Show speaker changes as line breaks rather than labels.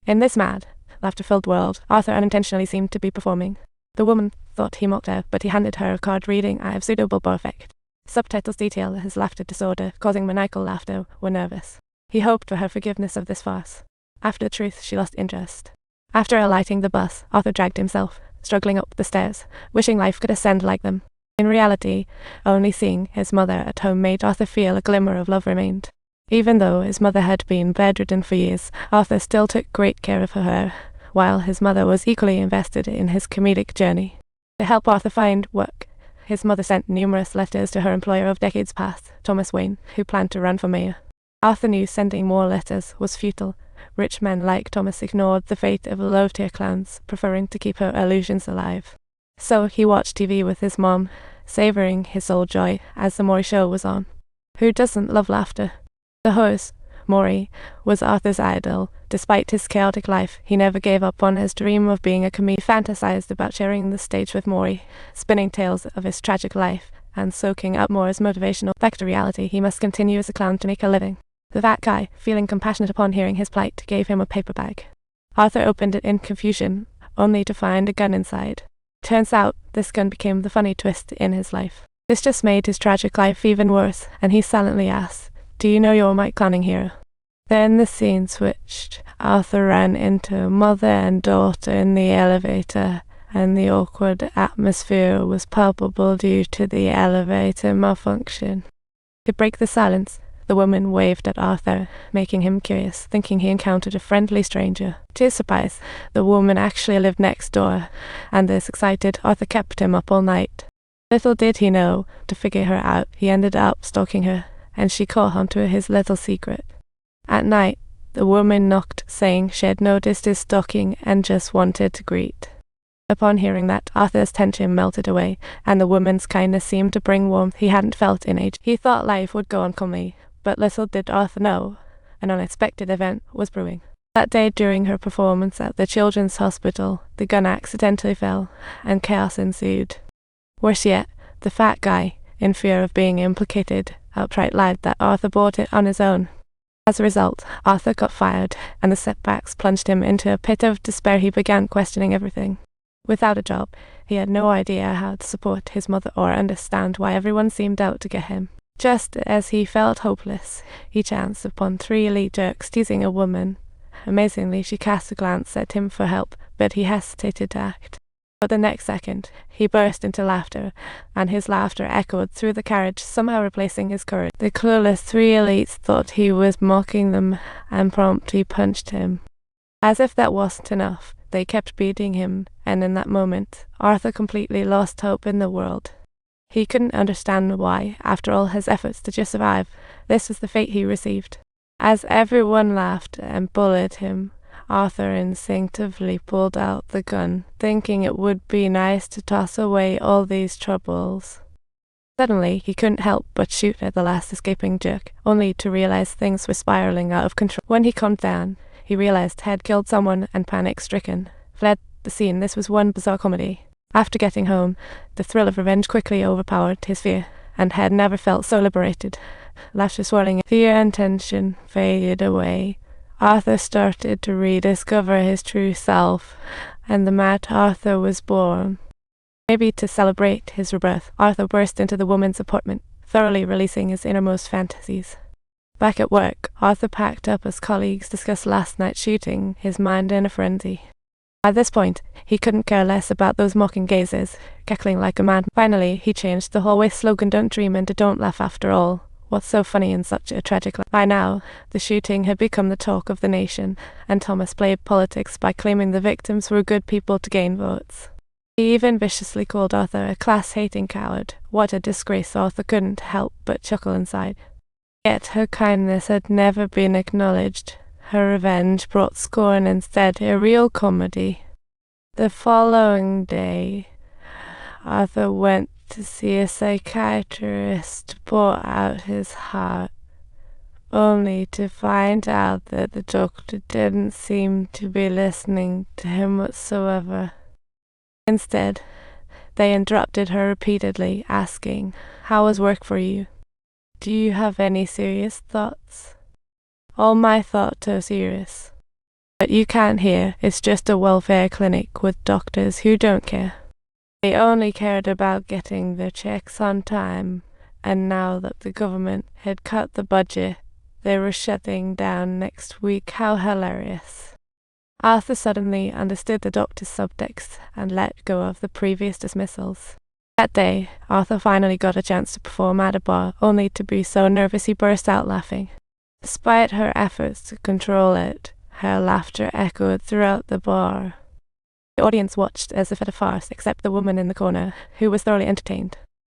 In this mad, laughter-filled world, Arthur unintentionally seemed to be performing. The woman thought he mocked her, but he handed her a card reading, "I have suitable effect." Subtitles detail his laughter disorder, causing maniacal laughter when nervous. He hoped for her forgiveness of this farce. After the truth, she lost interest. After alighting the bus, Arthur dragged himself, struggling up the stairs, wishing life could ascend like them. In reality, only seeing his mother at home made Arthur feel a glimmer of love remained. Even though his mother had been bedridden for years, Arthur still took great care of her, while his mother was equally invested in his comedic journey. To help Arthur find work, his mother sent numerous letters to her employer of decades past, Thomas Wayne, who planned to run for mayor. Arthur knew sending more letters was futile. Rich men like Thomas ignored the fate of low-tier clowns, preferring to keep her illusions alive. So he watched TV with his mom, savouring his sole joy as the Maury show was on. Who doesn't love laughter? The host, Maury, was Arthur's idol. Despite his chaotic life, he never gave up on his dream of being a comedian. He fantasized about sharing the stage with Maury, spinning tales of his tragic life, and soaking up Maury's motivational. Back to reality, he must continue as a clown to make a living. The fat guy, feeling compassionate upon hearing his plight, gave him a paper bag. Arthur opened it in confusion, only to find a gun inside. Turns out, this gun became the funny twist in his life. This just made his tragic life even worse, and he silently asked, "Do you know you're my clowning hero?" Then the scene switched. Arthur ran into mother and daughter in the elevator, and the awkward atmosphere was palpable due to the elevator malfunction. To break the silence, the woman waved at Arthur, making him curious, thinking he encountered a friendly stranger. To his surprise, the woman actually lived next door, and this excited Arthur kept him up all night. Little did he know, to figure her out, he ended up stalking her, and she caught onto his little secret. At night, the woman knocked, saying she had noticed his stalking and just wanted to greet. Upon hearing that, Arthur's tension melted away, and the woman's kindness seemed to bring warmth he hadn't felt in ages. He thought life would go on calmly, but little did Arthur know, an unexpected event was brewing. That day during her performance at the Children's Hospital, the gun accidentally fell, and chaos ensued. Worse yet, the fat guy, in fear of being implicated, outright lied that Arthur bought it on his own. As a result, Arthur got fired, and the setbacks plunged him into a pit of despair. He began questioning everything. Without a job, he had no idea how to support his mother or understand why everyone seemed out to get him. Just as he felt hopeless, he chanced upon 3 elite jerks teasing a woman. Amazingly, she cast a glance at him for help, but he hesitated to act. But the next second, he burst into laughter, and his laughter echoed through the carriage, somehow replacing his courage. The clueless 3 elites thought he was mocking them and promptly punched him. As if that wasn't enough, they kept beating him, and in that moment, Arthur completely lost hope in the world. He couldn't understand why, after all his efforts to just survive, this was the fate he received. As everyone laughed and bullied him, Arthur instinctively pulled out the gun, thinking it would be nice to toss away all these troubles. Suddenly, he couldn't help but shoot at the last escaping jerk, only to realize things were spiraling out of control. When he calmed down, he realized he had killed someone and, panic-stricken, fled the scene. This was one bizarre comedy. After getting home, the thrill of revenge quickly overpowered his fear, and had never felt so liberated. Laughter swirling, fear and tension faded away. Arthur started to rediscover his true self, and the mad Arthur was born. Maybe to celebrate his rebirth, Arthur burst into the woman's apartment, thoroughly releasing his innermost fantasies. Back at work, Arthur packed up as colleagues discussed last night's shooting, his mind in a frenzy. At this point, he couldn't care less about those mocking gazes, cackling like a man. Finally, he changed the hallway slogan "Don't dream" into "Don't laugh after all." What's so funny in such a tragic life? By now, the shooting had become the talk of the nation, and Thomas played politics by claiming the victims were good people to gain votes. He even viciously called Arthur a class-hating coward. What a disgrace! Arthur couldn't help but chuckle inside. Yet her kindness had never been acknowledged. Her revenge brought scorn instead, a real comedy. The following day, Arthur went to see a psychiatrist to pour out his heart, only to find out that the doctor didn't seem to be listening to him whatsoever. Instead, they interrupted her repeatedly, asking, "How was work for you? Do you have any serious thoughts?" "All my thoughts are serious. What you can't hear is just a welfare clinic with doctors who don't care. They only cared about getting their checks on time, and now that the government had cut the budget, they were shutting down next week. How hilarious. Arthur suddenly understood the doctor's subtext and let go of the previous dismissals. That day, Arthur finally got a chance to perform at a bar, only to be so nervous he burst out laughing. Despite her efforts to control it, her laughter echoed throughout the bar. The audience watched as if at a farce, except the woman in the corner, who was thoroughly entertained.